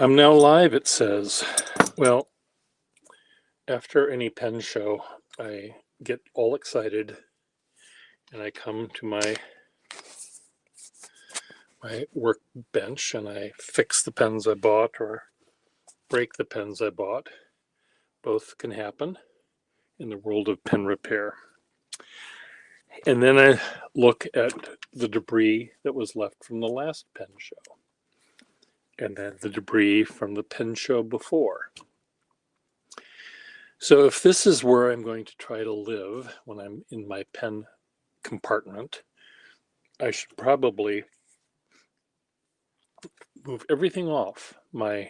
I'm now live, it says. Well, after any pen show, I get all excited and I come to my workbench and I fix the pens I bought or break the pens I bought. Both can happen in the world of pen repair. And then I look at the debris that was left from the last pen show, and then the debris from the pen show before. So if this is where I'm going to try to live when I'm in my pen compartment, I should probably move everything off my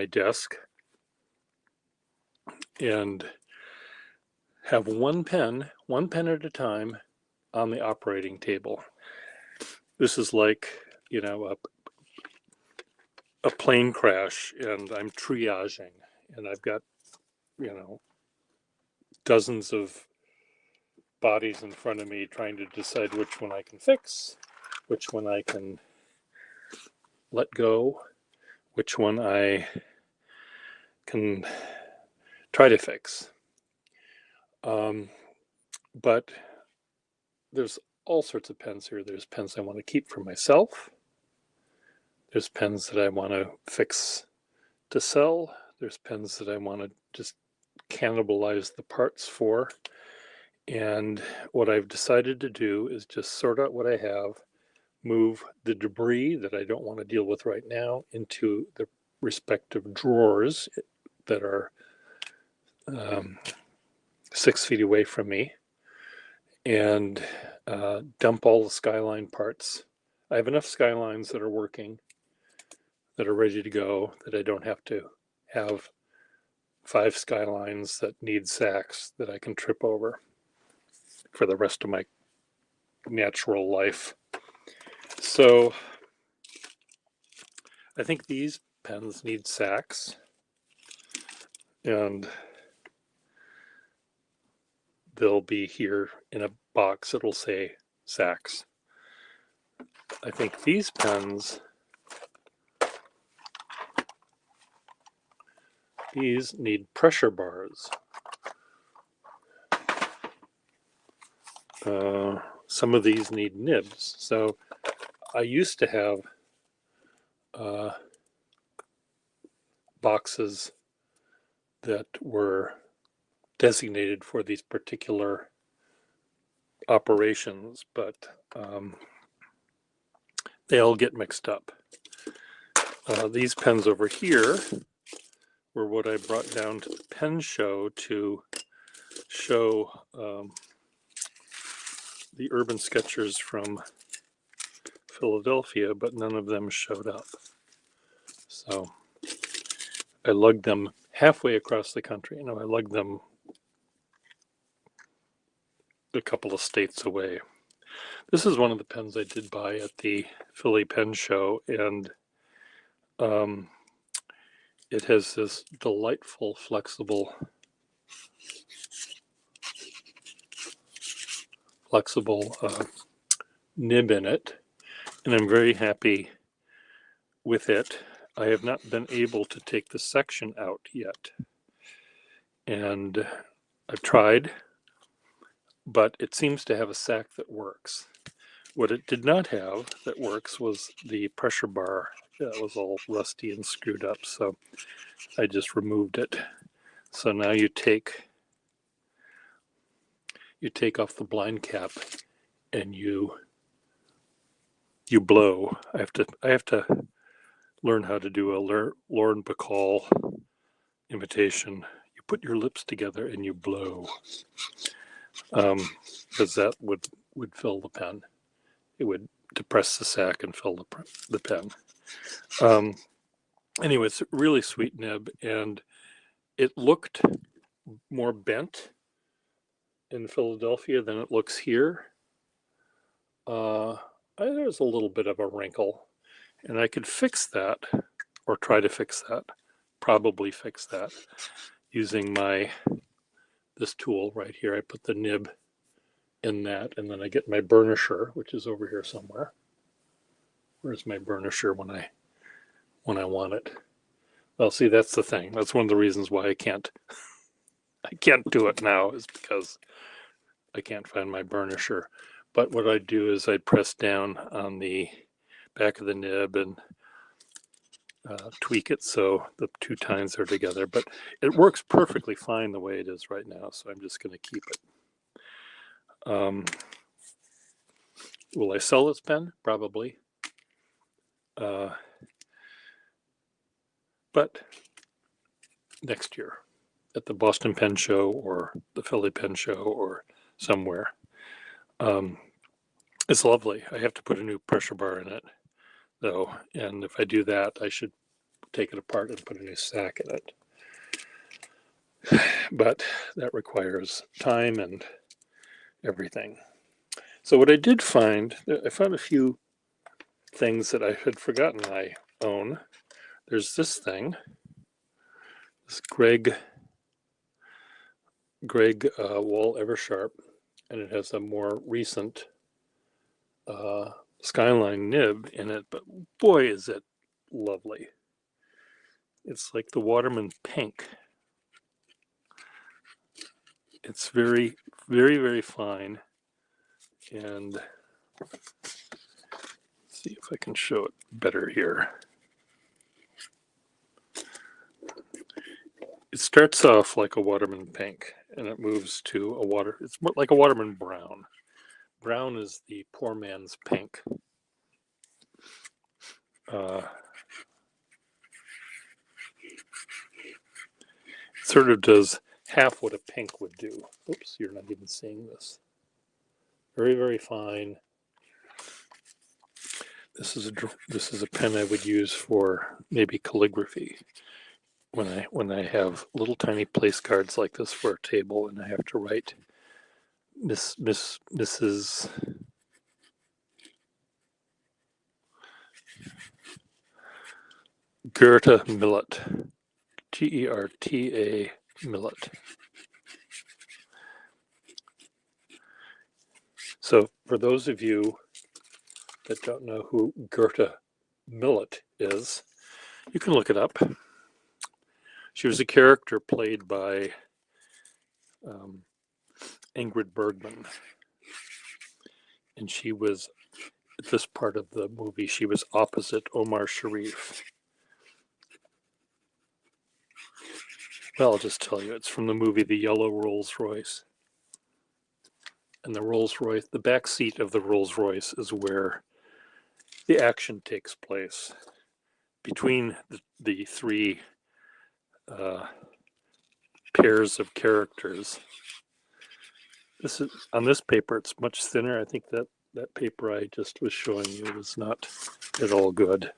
desk and have one pen at a time on the operating table. This is like, a plane crash and I'm triaging and I've got, dozens of bodies in front of me trying to decide which one I can fix, which one I can let go, which one I can try to fix. But there's all sorts of pens here. There's pens I want to keep for myself. There's pens that I want to fix to sell. There's pens that I want to just cannibalize the parts for. And what I've decided to do is just sort out what I have, move the debris that I don't want to deal with right now into the respective drawers that are 6 feet away from me, and dump all the Skyline parts. I have enough Skylines that are working, that are ready to go, that I don't have to have 5 Skylines that need sacks that I can trip over for the rest of my natural life. So I think these pens need sacks, and they'll be here in a box. It'll say sacks. I think these pens, these need pressure bars. Some of these need nibs. So I used to have boxes that were designated for these particular operations, but they all get mixed up. These pens over here were what I brought down to the pen show to show the urban sketchers from Philadelphia, but none of them showed up. So I lugged them halfway across the country. I lugged them a couple of states away. This is one of the pens I did buy at the Philly Pen Show, and it has this delightful, flexible nib in it, and I'm very happy with it. I have not been able to take the section out yet, and I've tried, but it seems to have a sack that works. What it did not have that works was the pressure bar. It was all rusty and screwed up, so I just removed it. So now you take off the blind cap and you blow. I have to learn how to do a Lauren Bacall imitation. You put your lips together and you blow, because that would fill the pen. It would depress the sack and fill the pen. Anyway, it's a really sweet nib, and it looked more bent in Philadelphia than it looks here. There's a little bit of a wrinkle, and I could fix that, or try to fix that, probably fix that, using this tool right here. I put the nib in that, and then I get my burnisher, which is over here somewhere. Where's my burnisher when I want it? Well, see, that's the thing. That's one of the reasons why I can't do it now, is because I can't find my burnisher. But what I do is I press down on the back of the nib and tweak it so the two tines are together. But it works perfectly fine the way it is right now, so I'm just going to keep it. Will I sell this pen? Probably. But next year at the Boston Pen Show or the Philly Pen Show or somewhere. It's lovely. I have to put a new pressure bar in it, though, and if I do that, I should take it apart and put a new sack in it. But that requires time and everything. So what I did find, I found a few things that I had forgotten I own. There's this thing, this Greg Wall Eversharp, and it has a more recent Skyline nib in it, but boy is it lovely. It's like the Waterman Pink. It's very, very, very fine. And let's see if I can show it better here. It starts off like a Waterman Pink, and it moves to it's more like a Waterman Brown. Brown is the poor man's pink. It sort of does half what a pink would do. Oops, you're not even seeing this. Very, very fine. This is a pen I would use for maybe calligraphy when I have little tiny place cards like this for a table and I have to write Mrs. Gerta Millet, Gerta Millet. So for those of you that don't know who Gerta Millet is, you can look it up. She was a character played by Ingrid Bergman, and she was, at this part of the movie, she was opposite Omar Sharif. Well, I'll just tell you, it's from the movie The Yellow Rolls Royce. And the Rolls Royce, the back seat of the Rolls Royce is where the action takes place between the three pairs of characters. This is on this paper. It's much thinner. I think that paper I just was showing you was not at all good.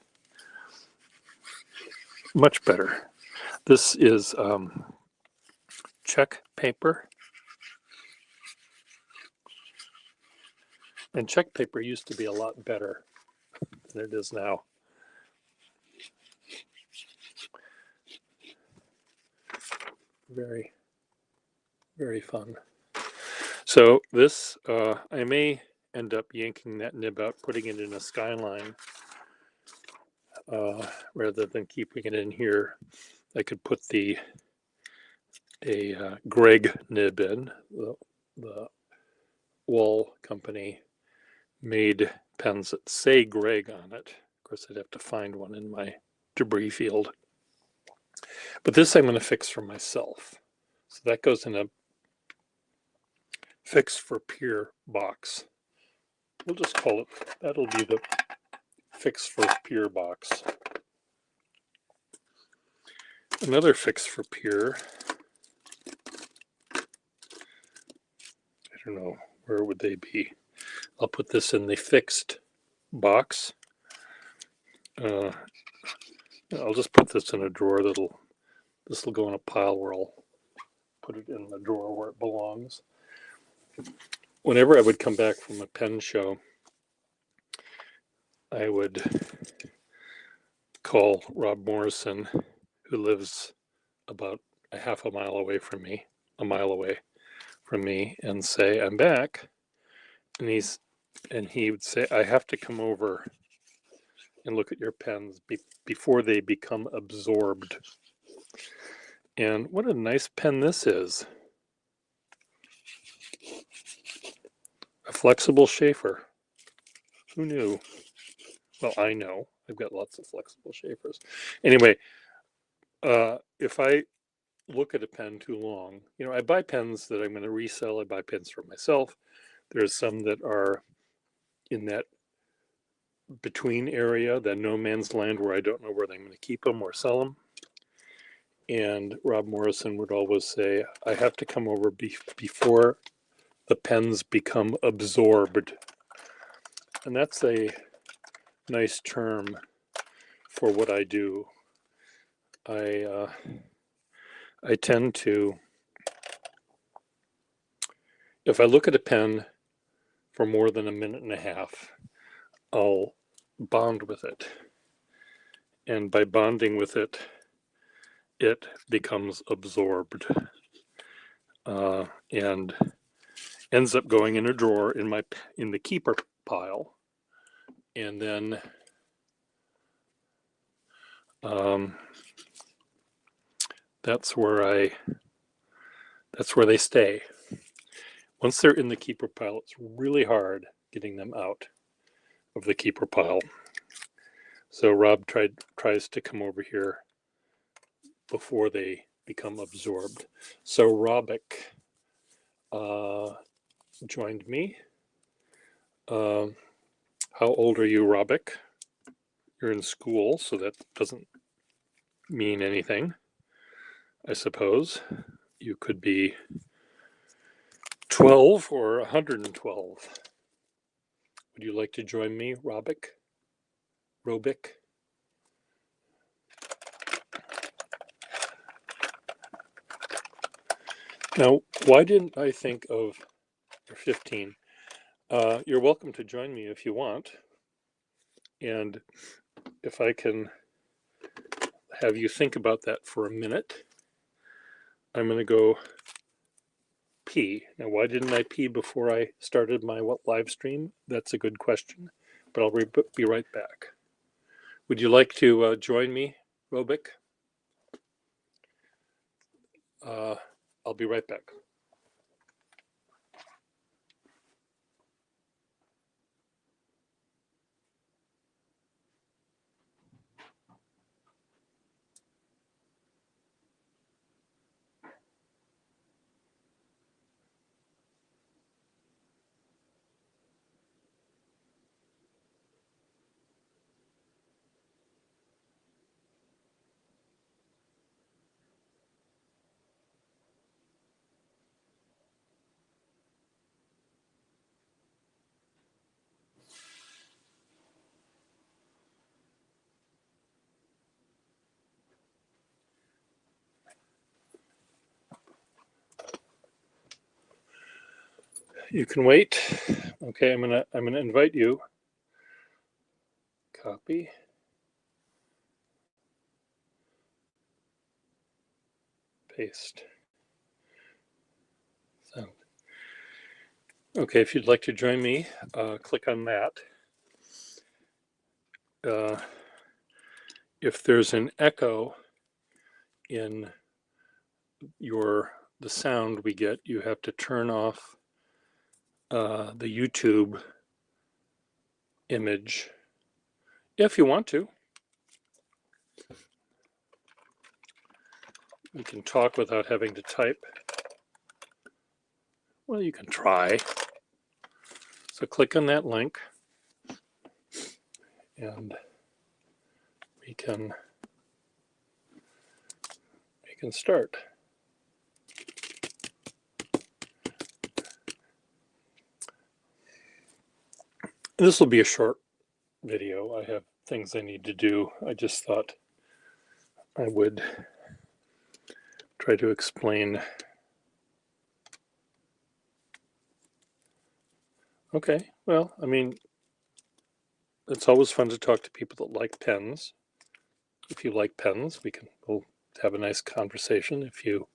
Much better. This is check paper. And check paper used to be a lot better than it is now. Very, very fun. So this, I may end up yanking that nib out, putting it in a Skyline rather than keeping it in here. I could put a Greg nib in. The Wall company made pens that say Greg on it. Of course, I'd have to find one in my debris field. But this I'm going to fix for myself. So that goes in a fix for peer box. We'll just call it, that'll be the fix for peer box. Another fix for peer, I don't know, where would they be? I'll put this in the fixed box. I'll just put this in a drawer. This will go in a pile where I'll put it in the drawer where it belongs. Whenever I would come back from a pen show, I would call Rob Morrison, who lives about a half a mile away from me, and say, I'm back. And he would say, I have to come over and look at your pens before they become absorbed. And what a nice pen this is. A flexible Schaefer. Who knew? Well, I know. I've got lots of flexible Schaefers. Anyway, if I look at a pen too long, you know, I buy pens that I'm going to resell. I buy pens for myself. There's some that are in that between area, that no man's land where I don't know whether I'm going to keep them or sell them. And Rob Morrison would always say, I have to come over before the pens become absorbed. And that's a nice term for what I do. I tend to, if I look at a pen for more than a minute and a half, I'll bond with it. And by bonding with it, it becomes absorbed and ends up going in a drawer in the keeper pile. And then that's where they stay. Once they're in the keeper pile, it's really hard getting them out of the keeper pile. So Rob tries to come over here before they become absorbed. So Robic joined me. How old are you, Robic? You're in school, so that doesn't mean anything, I suppose. You could be 12 or 112. Would you like to join me, Robic? Now, why didn't I think of, you're 15. You're welcome to join me if you want. And if I can have you think about that for a minute, I'm going to go pee. Now, why didn't I pee before I started my live stream? That's a good question, but I'll be right back. Would you like to join me, Robic? I'll be right back. You can wait. Okay, I'm gonna invite you. Copy. Paste. So, okay, if you'd like to join me, click on that. If there's an echo in the sound we get, you have to turn off the YouTube image if you want to. You can talk without having to type. Well, you can try. So click on that link and we can start. This will be a short video. I have things I need to do. I just thought I would try to explain. Okay, well, I mean, it's always fun to talk to people that like pens. If you like pens, we'll have a nice conversation. If you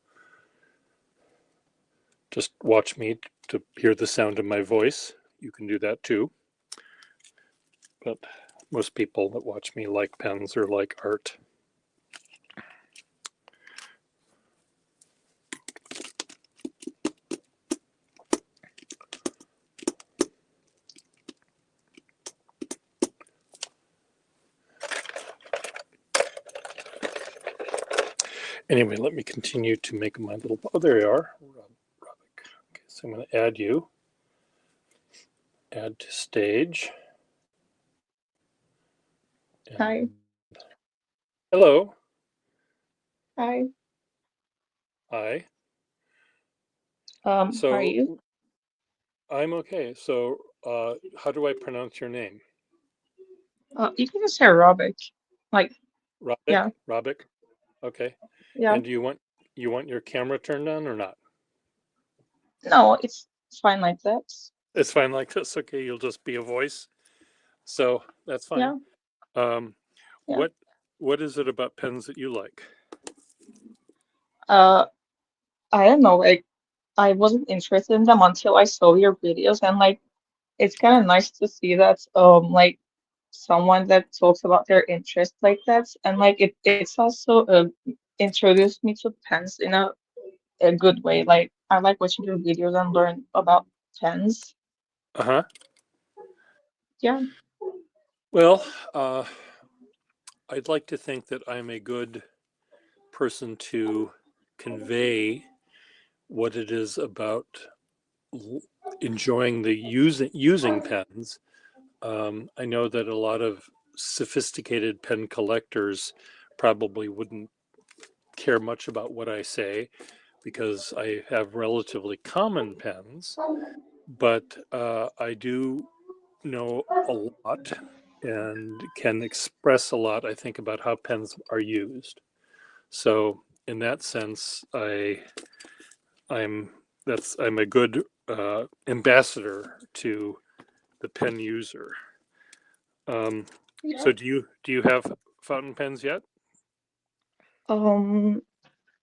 just watch me to hear the sound of my voice, you can do that too. But most people that watch me like pens or like art. Anyway, let me continue to make my little, oh, there you are. Okay, so I'm going to add you. Add to stage. And Hi. hello. Hi. Hi. How are So you? I'm okay. So how do I pronounce your name? You can just say Robert. Like, Robik? yeah, Robik? Okay. yeah. And do you want your camera turned on or not? No, it's fine like that. It's fine like this. Okay, you'll just be a voice. So that's fine. Yeah, Um, yeah. what what is it about pens that you like? Uh, I don't know. Like, I wasn't interested in them until I saw your videos, and like, it's kind of nice to see that, like, someone that talks about their interest like that, and like, it's also introduced me to pens in a good way. Like, I like watching your videos and learn about pens. Uh-huh. Yeah, Well, uh, I'd like to think that I'm a good person to convey what it is about enjoying the using pens. I know that a lot of sophisticated pen collectors probably wouldn't care much about what I say because I have relatively common pens, but I do know a lot and can express a lot, I think, about how pens are used. So in that sense, I'm I'm a good ambassador to the pen user. Um, yeah. so do you have fountain pens yet? Um,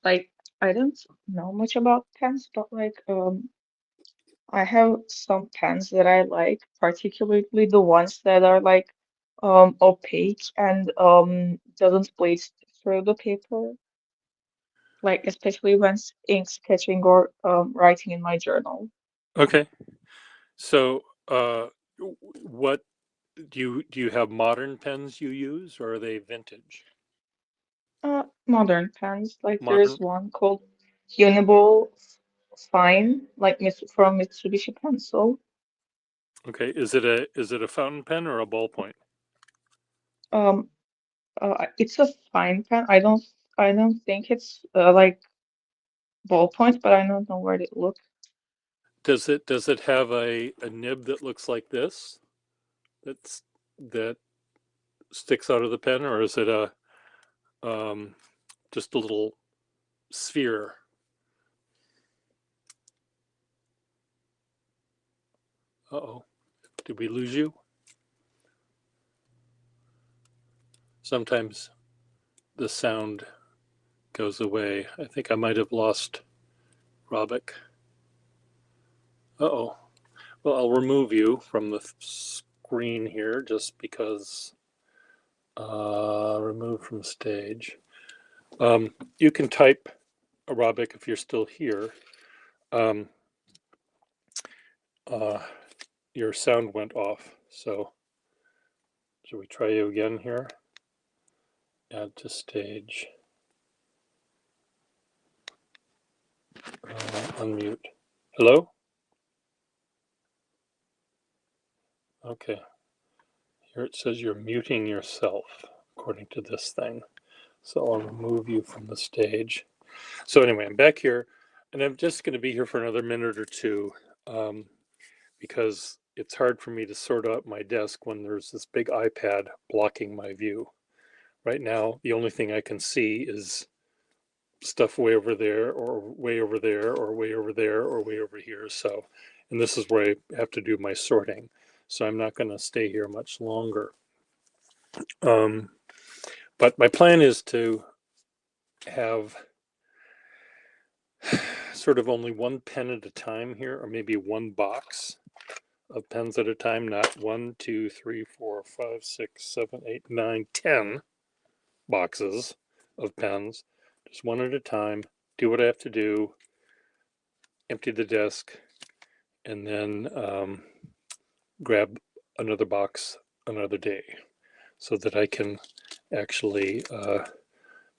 like I don't know much about pens, but like I have some pens that I like, particularly the ones that are like opaque and doesn't bleed through the paper, like especially when ink sketching or writing in my journal. Okay. So what do you have modern pens you use or are they vintage? Modern pens, like Modern. there's one called Uniball Fine, like from Mitsubishi Pencil. Okay. Is it a fountain pen or a ballpoint? Um, it's a fine pen. I don't think it's like ballpoint, but I don't know where to look. Does it have a nib that looks like this? That's that sticks out of the pen, or is it a um, just a little sphere? Uh-oh, did we lose you? Sometimes the sound goes away. I think I might have lost Robik. Uh-oh. Well, I'll remove you from the screen here just because remove from stage. You can type Robik if you're still here. Um, uh, your sound went off. So should we try you again here? Add to stage. Unmute. Hello? Okay. Here it says you're muting yourself according to this thing. So I'll remove you from the stage. So anyway, I'm back here and I'm just going to be here for another minute or two um, because it's hard for me to sort out my desk when there's this big iPad blocking my view. Right now, the only thing I can see is stuff way over there or way over there or way over there or way over here. So, and this is where I have to do my sorting. So I'm not going to stay here much longer. Um, but my plan is to have sort of only one pen at a time here, or maybe one box of pens at a time, not 1, 2, 3, 4, 5, 6, 7, 8, 9, 10 boxes of pens. Just one at a time, do what I have to do, empty the desk, and then grab another box another day so that I can actually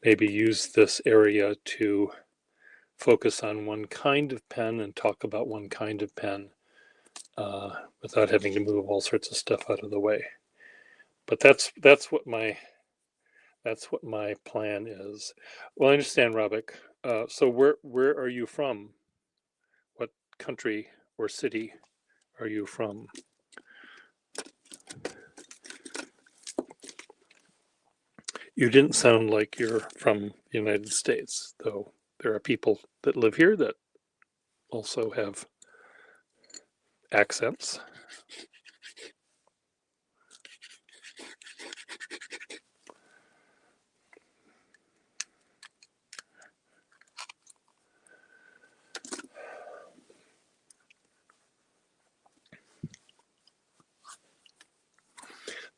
maybe use this area to focus on one kind of pen and talk about one kind of pen without having to move all sorts of stuff out of the way. But that's what my plan is. Well, I understand, Robik. So where are you from? What country or city are you from? You didn't sound like you're from the United States, though there are people that live here that also have accents.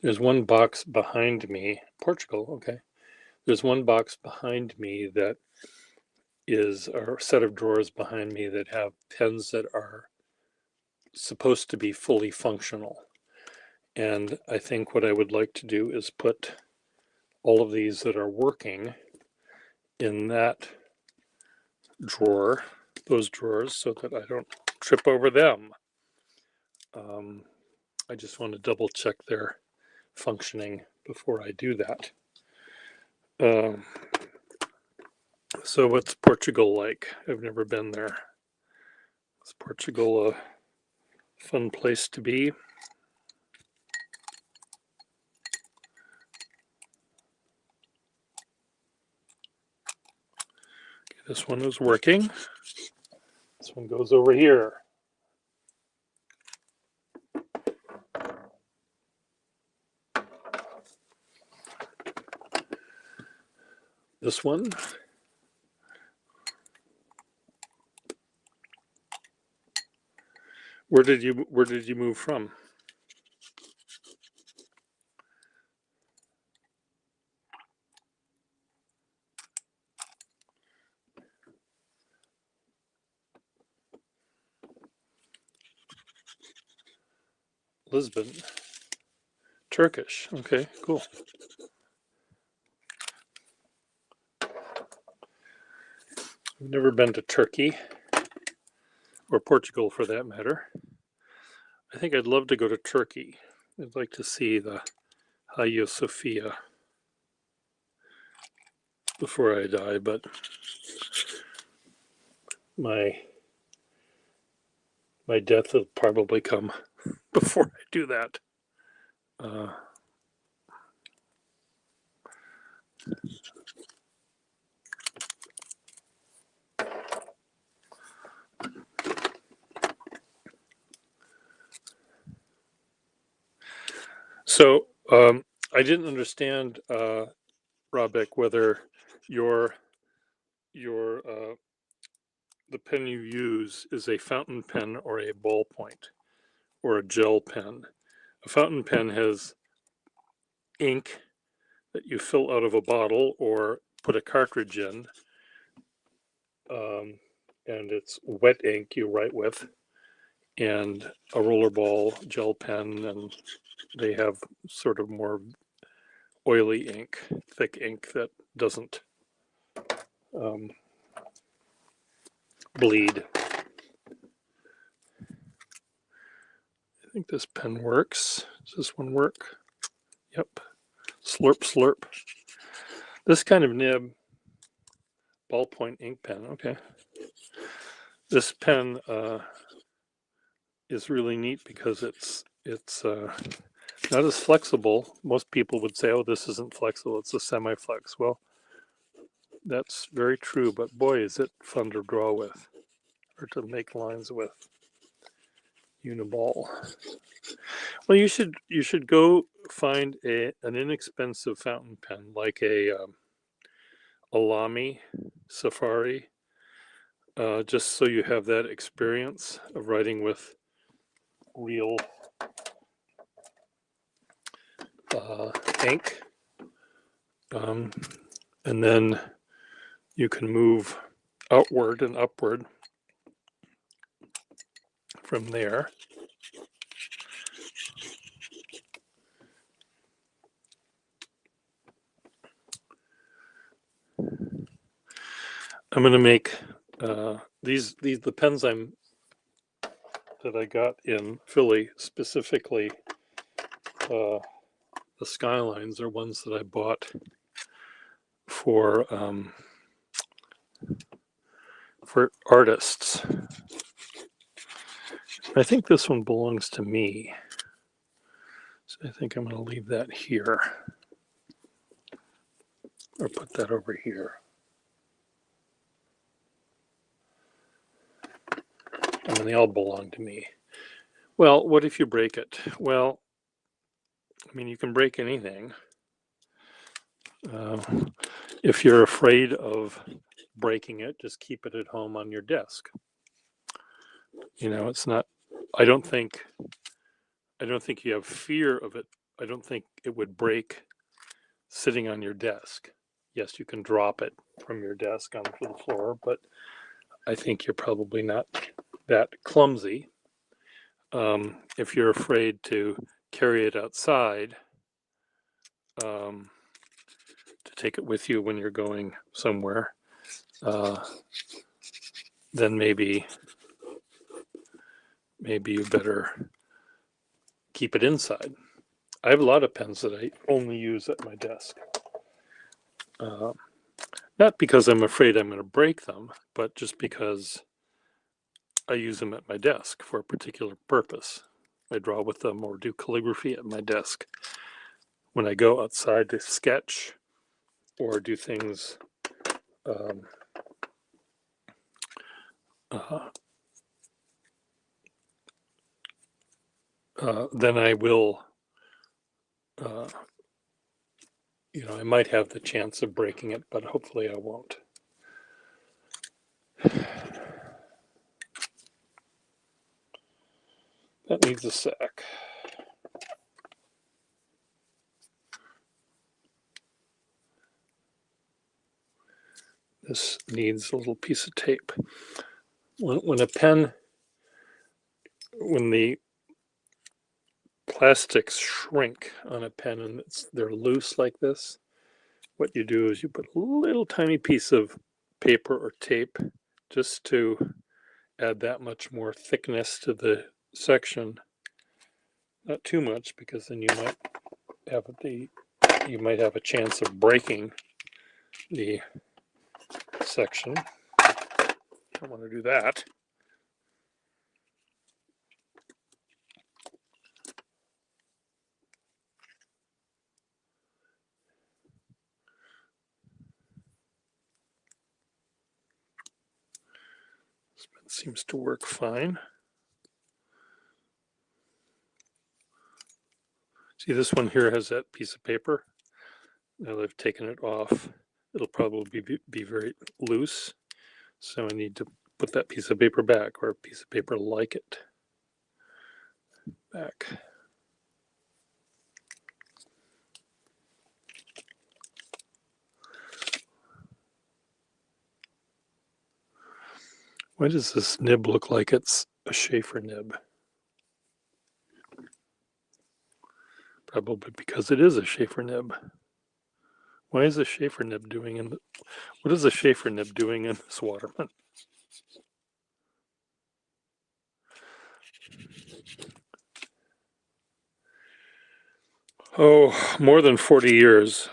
There's one box behind me, Portugal, okay. There's one box behind me that is a set of drawers behind me that have pens that are supposed to be fully functional. And I think what I would like to do is put all of these that are working in that drawer, those drawers, so that I don't trip over them. I just want to double check their functioning before I do that. So what's Portugal like? I've never been there. Is Portugal a fun place to be? Okay, this one is working. This one goes over here. This one. Where did you move from? Lisbon. Turkish. Okay, cool. I've never been to Turkey or Portugal for that matter. I think I'd love to go to Turkey. I'd like to see the Hagia Sophia before I die, but my death will probably come before I do that. So I didn't understand, Robik, whether your the pen you use is a fountain pen or a ballpoint or a gel pen. A fountain pen has ink that you fill out of a bottle or put a cartridge in, and it's wet ink you write with, and a rollerball gel pen, and they have sort of more oily ink, thick ink that doesn't bleed. I think this pen works. Does this one work? Yep. Slurp, slurp. This kind of nib, ballpoint ink pen. Okay. This pen is really neat because it's not as flexible. Most people would say, "Oh, this isn't flexible. It's a semi-flex." Well, that's very true. But boy, is it fun to draw with or to make lines with. Uniball. Well, you should go find an inexpensive fountain pen like a Lamy Safari, just so you have that experience of writing with real ink. And then you can move outward and upward from there. I'm going to make these the pens that I got in Philly specifically. The Skylines are ones that I bought for artists. I think this one belongs to me, so I think I'm going to leave that here, or put that over here. I mean, they all belong to me. Well, what if you break it? Well, I mean, you can break anything. If you're afraid of breaking it, just keep it at home on your desk. You know, it's not, I don't think you have fear of it. I don't think it would break sitting on your desk. Yes, you can drop it from your desk onto the floor, but I think you're probably not that clumsy. If you're afraid to carry it outside, to take it with you when you're going somewhere, then maybe you better keep it inside. I have a lot of pens that I only use at my desk. Not because I'm afraid I'm going to break them, but just because I use them at my desk for a particular purpose. I draw with them or do calligraphy at my desk. When I go outside to sketch or do things, then I will, I might have the chance of breaking it, but hopefully I won't. That needs a sec. This needs a little piece of tape. When the plastics shrink on a pen and they're loose like this, what you do is you put a little tiny piece of paper or tape just to add that much more thickness to the section. Not too much, because then you might have a chance of breaking the section. Don't want to do that. This pen seems to work fine. See, this one here has that piece of paper. Now that I've taken it off, it'll probably be very loose. So I need to put that piece of paper back, or a piece of paper like it back. Why does this nib look like it's a Schaefer nib? Probably because it is a Schaefer nib. Why is a Schaefer nib doing in what is a Schaefer nib doing in this Waterman? Oh, more than 40 years.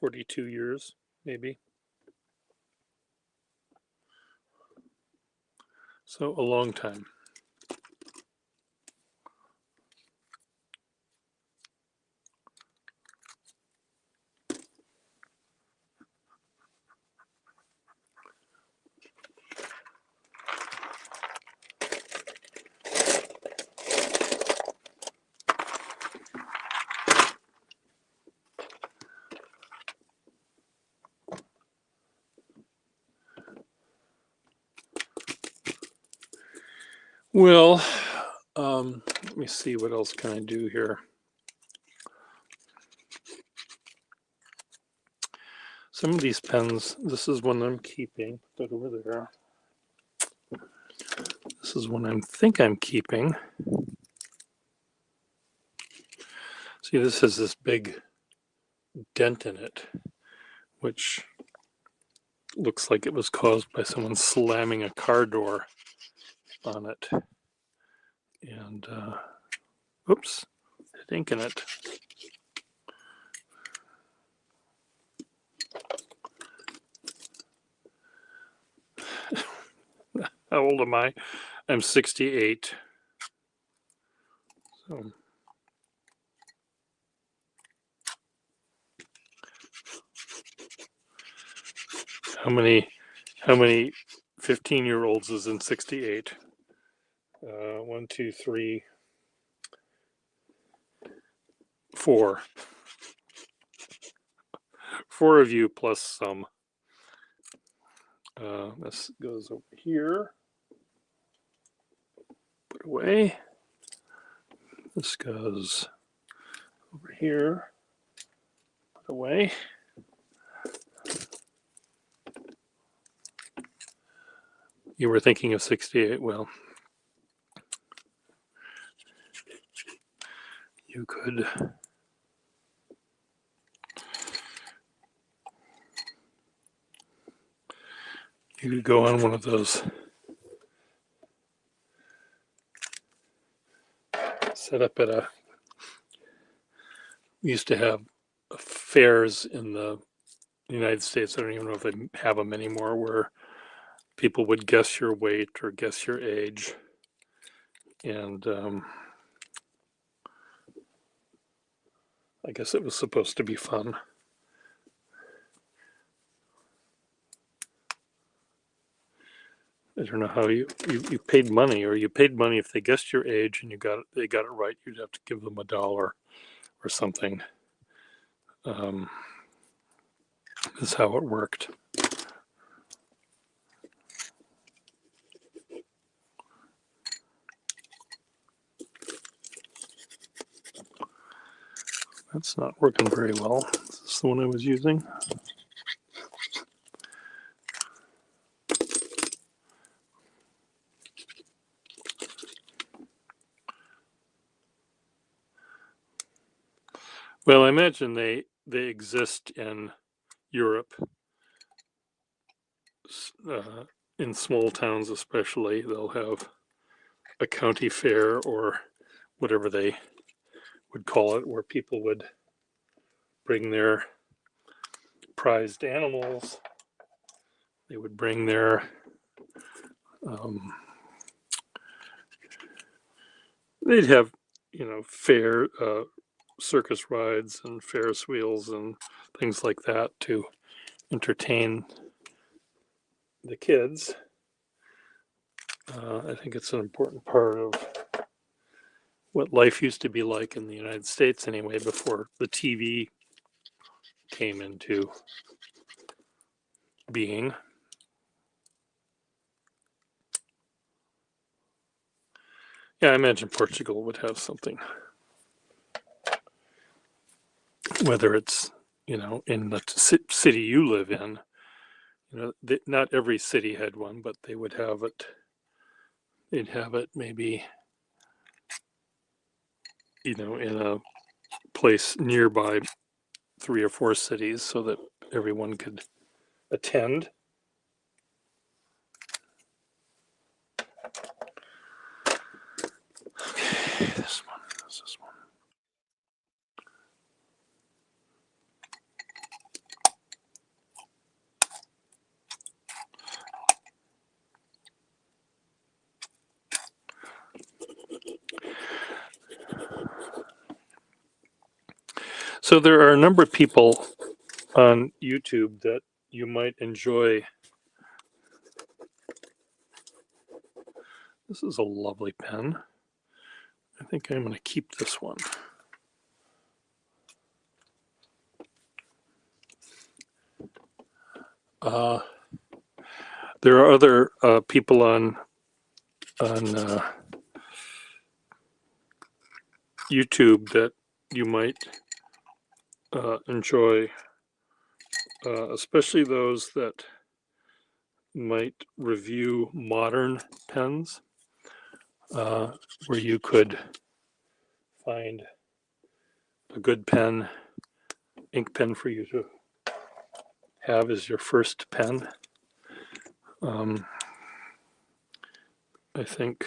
42 years, maybe. So a long time. Well, Let me see, what else can I do here? Some of these pens, this is one I'm keeping, put that over there. This is one I think I'm keeping. See, this has this big dent in it, which looks like it was caused by someone slamming a car door on it. And, oops, it ink in it. How old am I? I'm 68. So how many 15-year-olds is in 68? 1, 2, 3, 4. 4 of you plus some. This goes over here. Put away. This goes over here. Put away. You were thinking of 68. Well, you could go on one of those set up at a, we used to have fairs in the United States. I don't even know if they have them anymore, where people would guess your weight or guess your age. And I guess it was supposed to be fun. I don't know how you paid money, or you paid money if they guessed your age and they got it right. You'd have to give them $1 or something. Is how it worked. That's not working very well. Is this the one I was using? Well, I imagine they exist in Europe, in small towns especially. They'll have a county fair or whatever they would call it, where people would bring their prized animals. They would bring their they'd have, fair circus rides and Ferris wheels and things like that to entertain the kids. I think it's an important part of what life used to be like in the United States anyway, before the TV came into being. Yeah, I imagine Portugal would have something. Whether it's, in the city you live in, not every city had one, but they would have it. They'd have it maybe, in a place nearby 3 or 4 cities, so that everyone could attend. Okay, this one. So there are a number of people on YouTube that you might enjoy. This is a lovely pen. I think I'm going to keep this one. There are other people on YouTube that you might enjoy, especially those that might review modern pens, where you could find a good pen, ink pen for you to have as your first pen. I think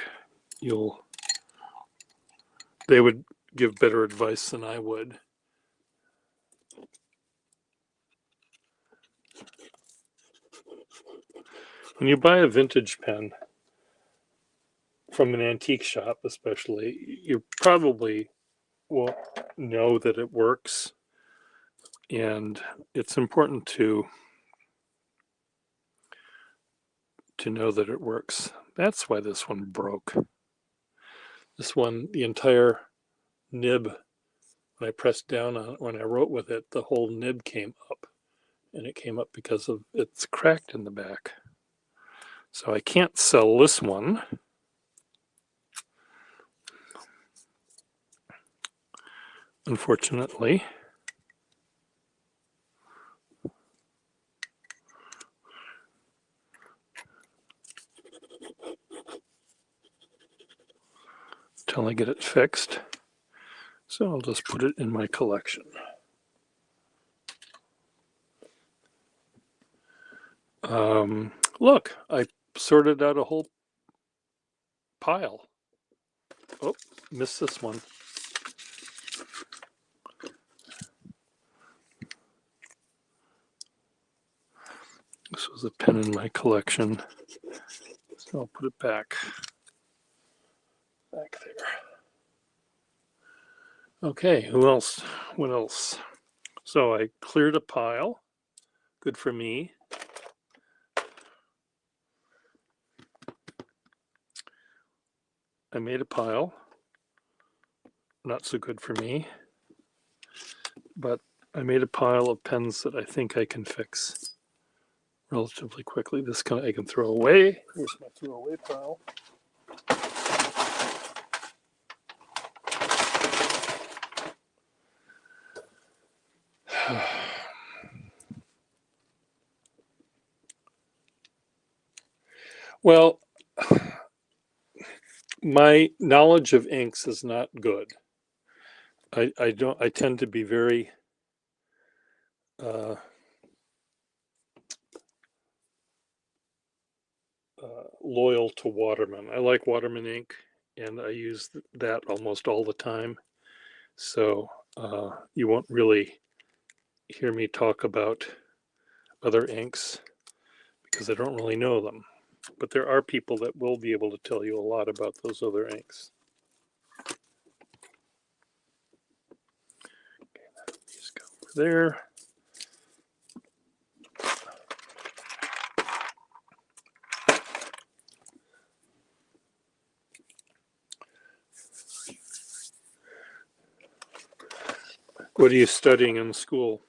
they would give better advice than I would. When you buy a vintage pen from an antique shop, especially, you probably won't know that it works, and it's important to know that it works. That's why this one broke. This one, the entire nib, when I pressed down on it, when I wrote with it, the whole nib came up, and it came up because of it's cracked in the back. So I can't sell this one. Unfortunately. Until I get it fixed. So I'll just put it in my collection. Look, I sorted out a whole pile. Oh, missed this one. This was a pen in my collection. So I'll put it back there. Okay, who else? What else? So I cleared a pile. Good for me. I made a pile. Not so good for me. But I made a pile of pens that I think I can fix relatively quickly. This I can throw away. Here's my throwaway pile. Well, my knowledge of inks is not good. I tend to be very loyal to Waterman. I like Waterman ink, and I use that almost all the time. So you won't really hear me talk about other inks because I don't really know them. But there are people that will be able to tell you a lot about those other inks. Okay, these go over there. What are you studying in school?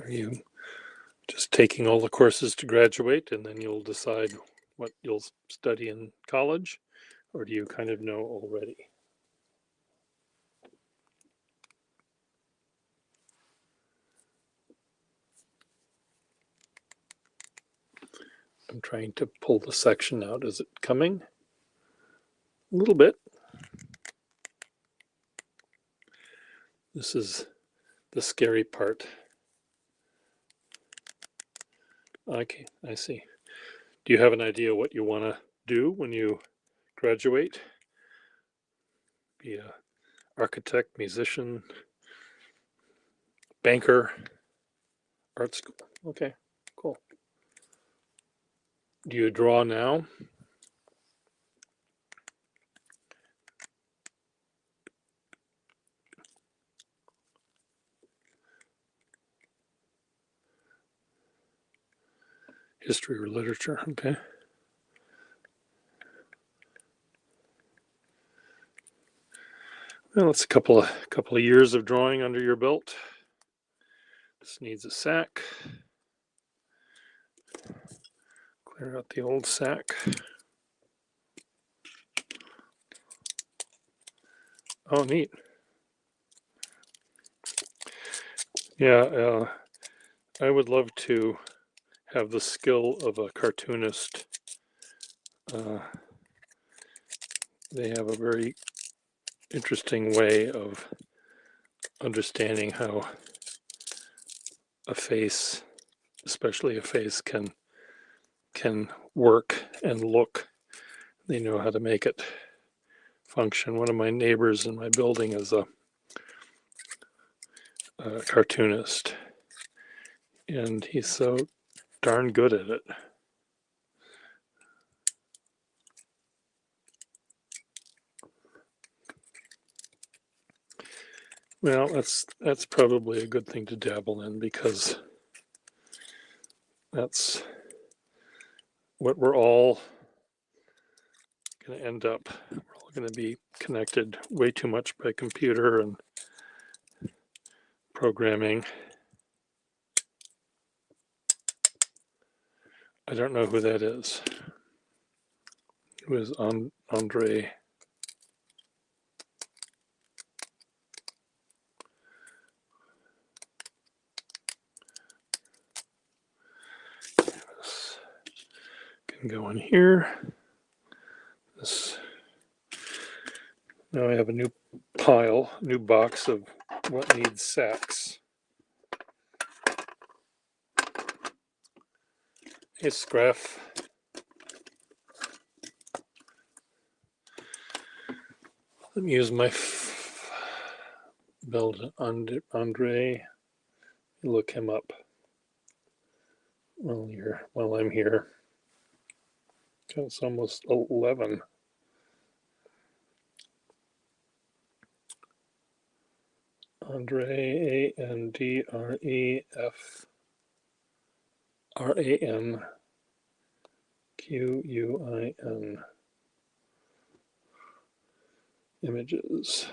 Are you just taking all the courses to graduate and then you'll decide what you'll study in college? Or do you kind of know already? I'm trying to pull the section out. Is it coming? A little bit. This is the scary part. Okay, I see. Do you have an idea what you want to do when you graduate? Be an architect, musician, banker, art school? Okay, cool. Do you draw now? History or literature? Okay. Well, that's a couple of years of drawing under your belt. This needs a sack. Clear out the old sack. Oh, neat. Yeah, I would love to have the skill of a cartoonist. They have a very interesting way of understanding how a face, especially a face, can work and look. They know how to make it function. One of my neighbors in my building is a cartoonist, and he's so darn good at it. Well, that's probably a good thing to dabble in, because that's what we're all going to end up. We're all going to be connected way too much by computer and programming. I don't know who that is. Who is Andre? This can go in here. This, now I have a new pile, new box of what needs sacks. Hey, Scruff. Let me use my build Andre. Look him up while I'm here. It's almost 11. Andre, AndreFRANQUIN. Images.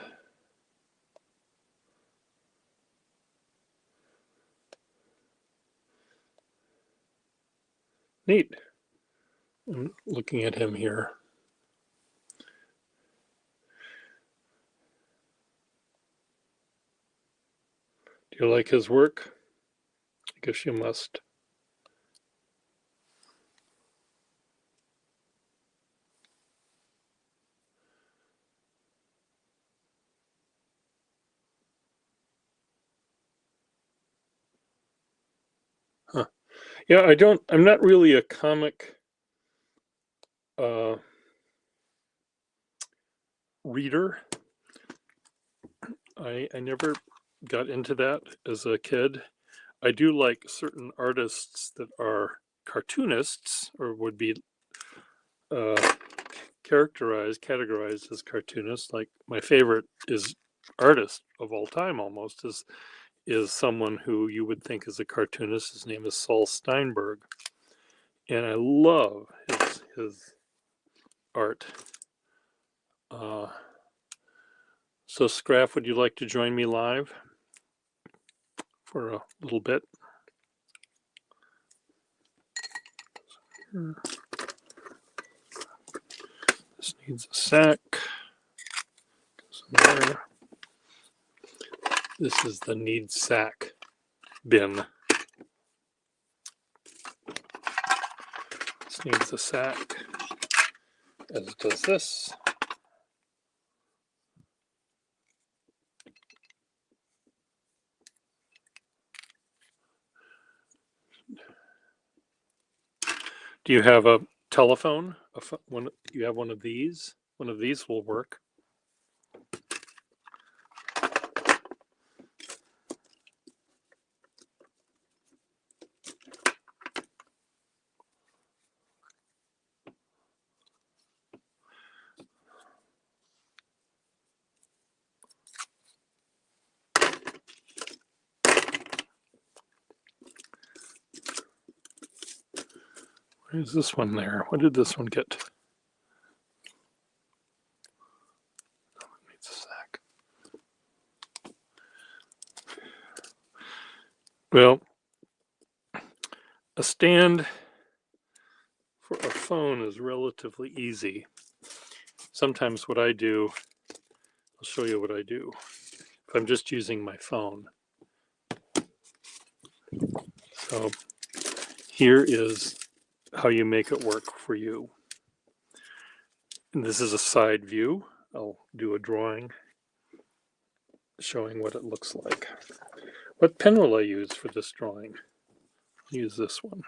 Neat. I'm looking at him here. Do you like his work? I guess you must. Huh. Yeah, I'm not really a comic reader. I never got into that as a kid. I do like certain artists that are cartoonists, or would be categorized as cartoonists. Like, my favorite is artist of all time almost is someone who you would think is a cartoonist. His name is Saul Steinberg, and I love his art. So Scraff, would you like to join me live for a little bit? This needs a sack. Goes in there. This is the need sack bin. This needs a sack, as does this. Do you have a telephone? You have one of these? One of these will work. Why is this one there? What did this one get? Oh, it needs a sack. Well, a stand for a phone is relatively easy. Sometimes what I do, I'll show you what I do. If I'm just using my phone. So here is how you make it work for you. And this is a side view. I'll do a drawing showing what it looks like. What pen will I use for this drawing? I'll use this one.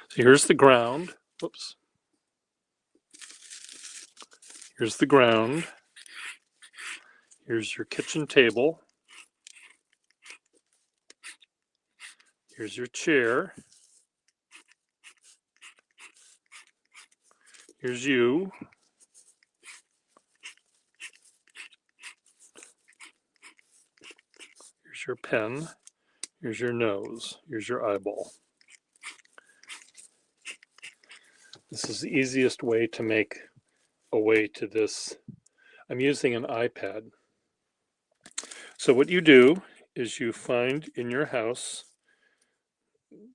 So here's the ground. Whoops. Here's the ground. Here's your kitchen table. Here's your chair. Here's you. Here's your pen. Here's your nose. Here's your eyeball. This is the easiest way to make a way to this. I'm using an iPad. So what you do is you find in your house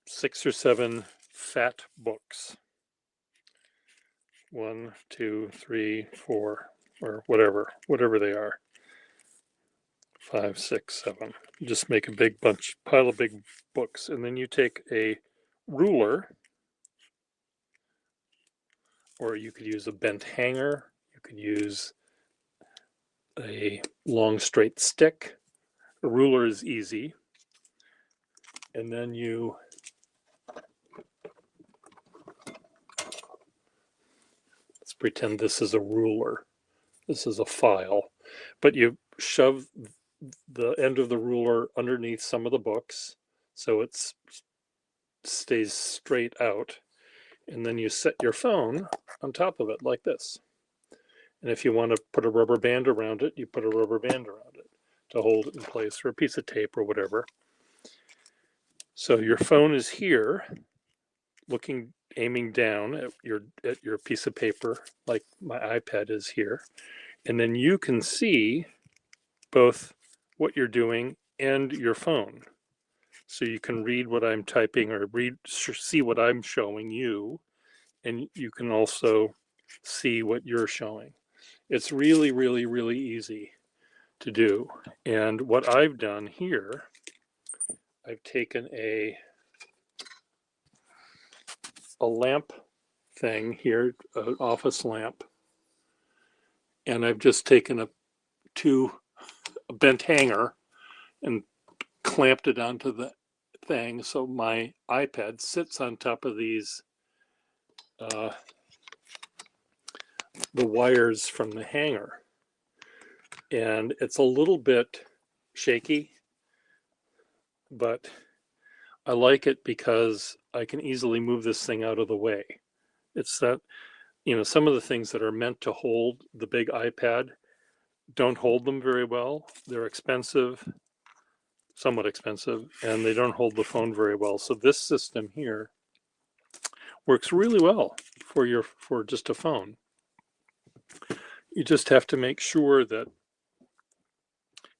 6 or 7 fat books. 1, 2, 3, 4, or whatever they are. 5, 6, 7. You just make a big pile of big books, and then you take a ruler, or you could use a bent hanger. You could use a long straight stick. A ruler is easy. And then let's pretend this is a ruler. This is a file. But you shove the end of the ruler underneath some of the books so it stays straight out. And then you set your phone on top of it like this. And if you want to put a rubber band around it, you put a rubber band around it to hold it in place, or a piece of tape or whatever. So your phone is here, aiming down at your piece of paper, like my iPad is here. And then you can see both what you're doing and your phone. So you can read what I'm typing, or see what I'm showing you, and you can also see what you're showing. It's really, really, really easy to do. And what I've done here, I've taken a lamp thing here, an office lamp, and I've just taken a bent hanger and clamped it onto the thing, so my iPad sits on top of these the wires from the hanger. And it's a little bit shaky, but I like it because I can easily move this thing out of the way. It's that, some of the things that are meant to hold the big iPad don't hold them very well. They're expensive, somewhat expensive, and they don't hold the phone very well. So this system here works really well for just a phone. You just have to make sure that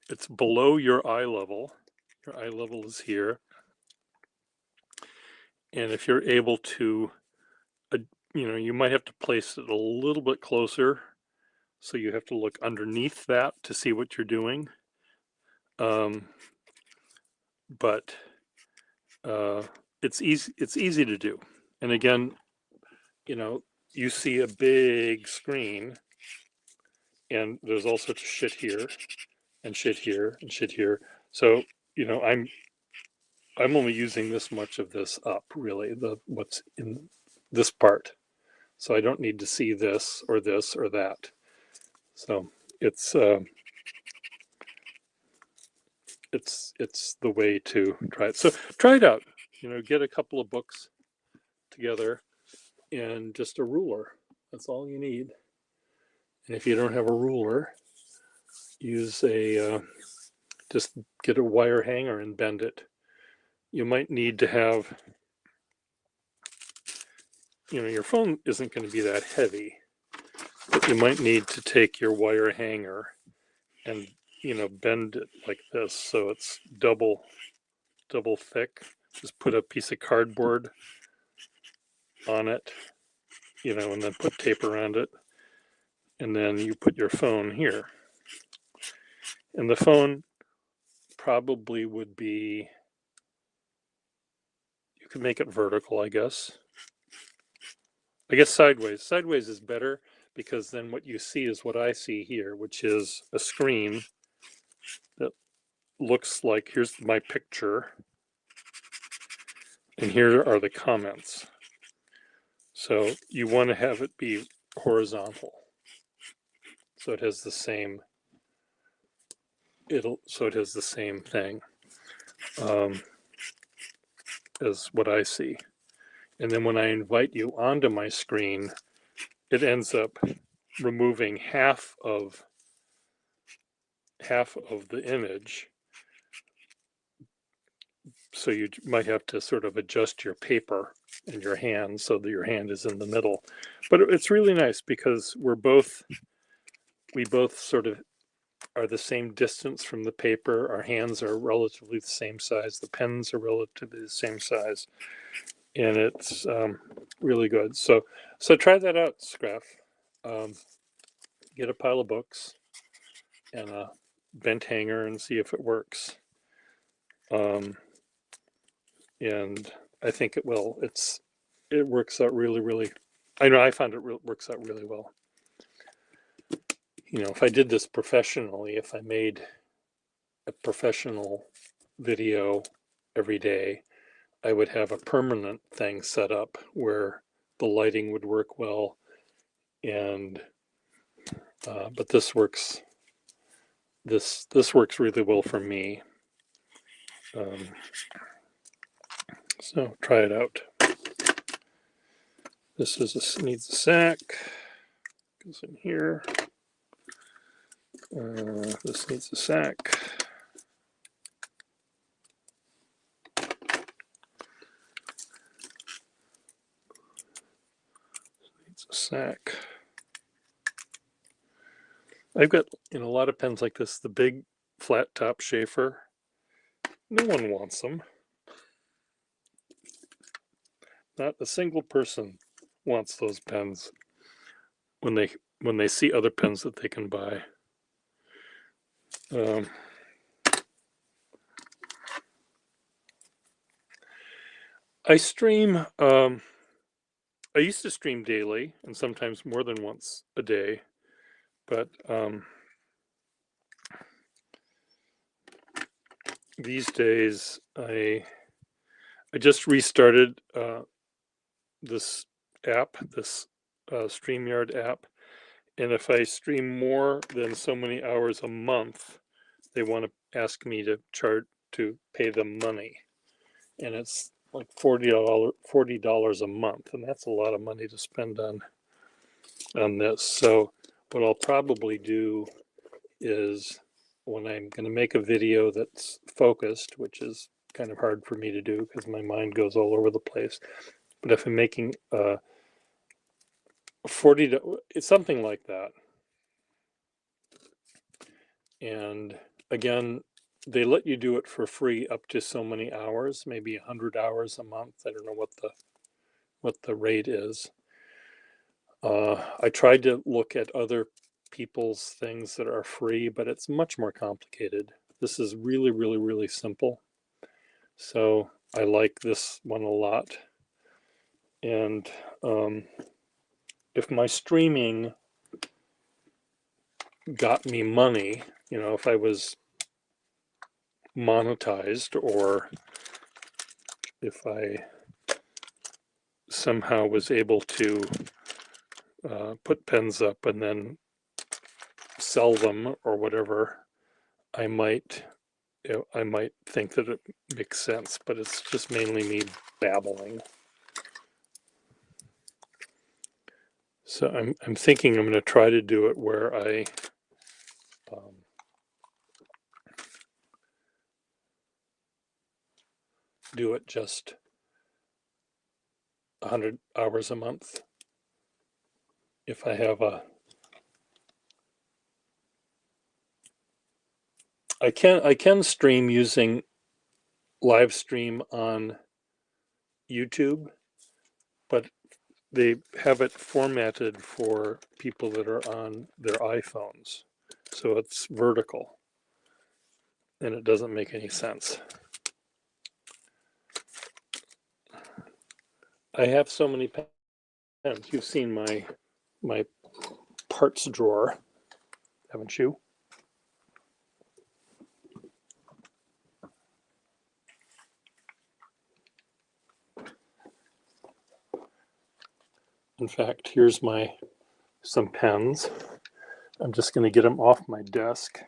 it's below your eye level. Your eye level is here. And if you're able to, you might have to place it a little bit closer. So you have to look underneath that to see what you're doing. But it's easy to do. And again, you see a big screen, and there's all sorts of shit here and shit here and shit here. So, I'm only using this much of this up, really, what's in this part. So I don't need to see this or that. So it's the way to try it. So try it out. Get a couple of books together and just a ruler. That's all you need. And if you don't have a ruler, use just get a wire hanger and bend it. You might need to have, your phone isn't going to be that heavy, but you might need to take your wire hanger and, bend it like this so it's double double thick. Just put a piece of cardboard on it, and then put tape around it. And then you put your phone here. And the phone probably would be, you could make it vertical, I guess. I guess sideways. Sideways is better because then what you see is what I see here, which is a screen that looks like, here's my picture, and here are the comments. So you want to have it be horizontal. So it has the same, so it has the same thing as what I see. And then when I invite you onto my screen, it ends up removing half of the image. So you might have to sort of adjust your paper in your hand so that your hand is in the middle. But it's really nice because we both sort of are the same distance from the paper. Our hands are relatively the same size. The pens are relatively the same size. And it's really good. So try that out, Scraph. Get a pile of books and a bent hanger and see if it works. And I think it will. It works out really, really. I know I found it works out really well. If I did this professionally, if I made a professional video every day, I would have a permanent thing set up where the lighting would work well, and but this works. This works really well for me. So try it out. This needs a sack. Goes in here. This needs a sack. Needs a sack. I've got a lot of pens like this. The big flat top Schaefer. No one wants them. Not a single person wants those pens when they see other pens that they can buy. I stream. I used to stream daily and sometimes more than once a day, but these days I just restarted this app, this StreamYard app, and if I stream more than so many hours a month, they want to ask me to pay them money, and it's like $40 a month, and that's a lot of money to spend on this. So what I'll probably do is, when I'm going to make a video that's focused, which is kind of hard for me to do because my mind goes all over the place, but if I'm making it's something like that. And again, they let you do it for free up to so many hours, maybe 100 hours a month. I don't know what the rate is. I tried to look at other people's things that are free, but it's much more complicated. This is really, really, really simple. So I like this one a lot. And if my streaming got me money, if I was monetized, or if I somehow was able to put pens up and then sell them or whatever, I might think that it makes sense, but it's just mainly me babbling. So I'm thinking I'm going to try to do it where I do it just 100 hours a month. If I have I can stream using live stream on YouTube, but they have it formatted for people that are on their iPhones. So it's vertical, and it doesn't make any sense. I have so many pens. You've seen my parts drawer, haven't you? In fact, here's some pens. I'm just going to get them off my desk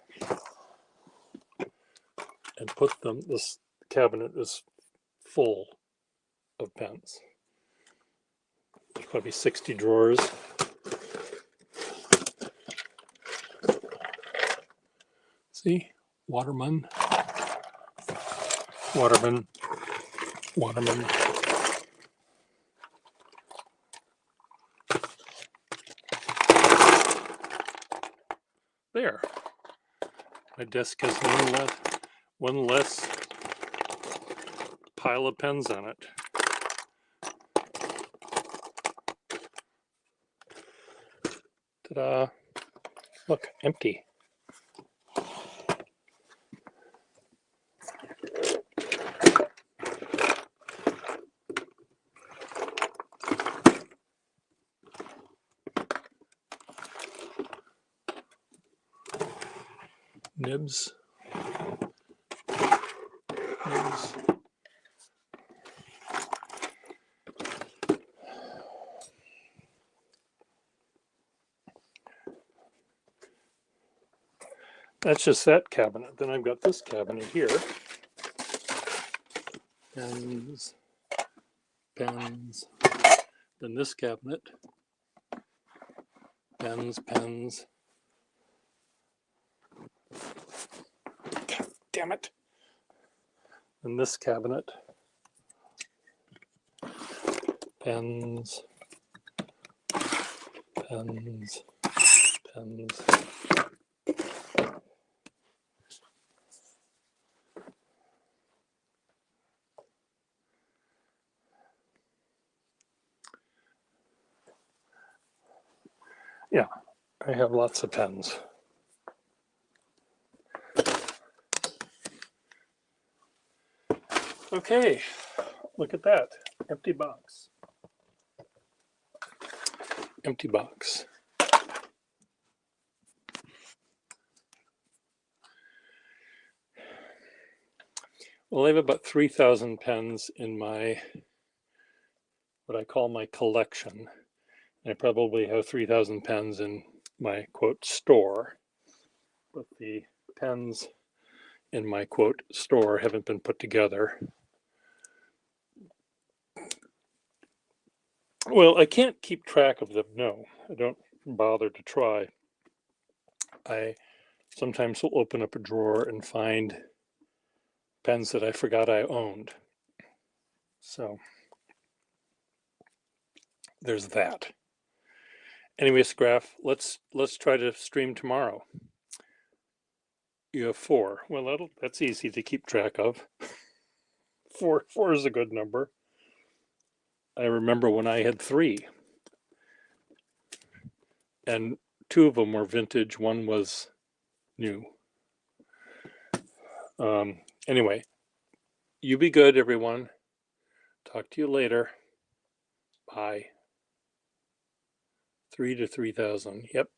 and put them. This cabinet is full of pens. There's probably 60 drawers. See, Waterman, Waterman, Waterman. There. My desk has one less pile of pens on it. Ta-da. Look, empty. Nibs. Nibs. That's just that cabinet. Then I've got this cabinet here. Pens, pens. Then this cabinet. Pens, pens. God damn it. And this cabinet. Pens, pens, pens. Yeah, I have lots of pens. Okay, look at that. Empty box. Empty box. Well, I have about 3,000 pens in what I call my collection. I probably have 3,000 pens in my quote store, but the pens in my quote store haven't been put together. Well, I can't keep track of them. No, I don't bother to try. I sometimes will open up a drawer and find pens that I forgot I owned. So there's that. Anyways, Graph, let's try to stream tomorrow. You have 4. Well, that's easy to keep track of. 4 is a good number. I remember when I had 3, and 2 of them were vintage. One was new. Anyway, you be good, everyone. Talk to you later. Bye. 3 to 3,000. Yep.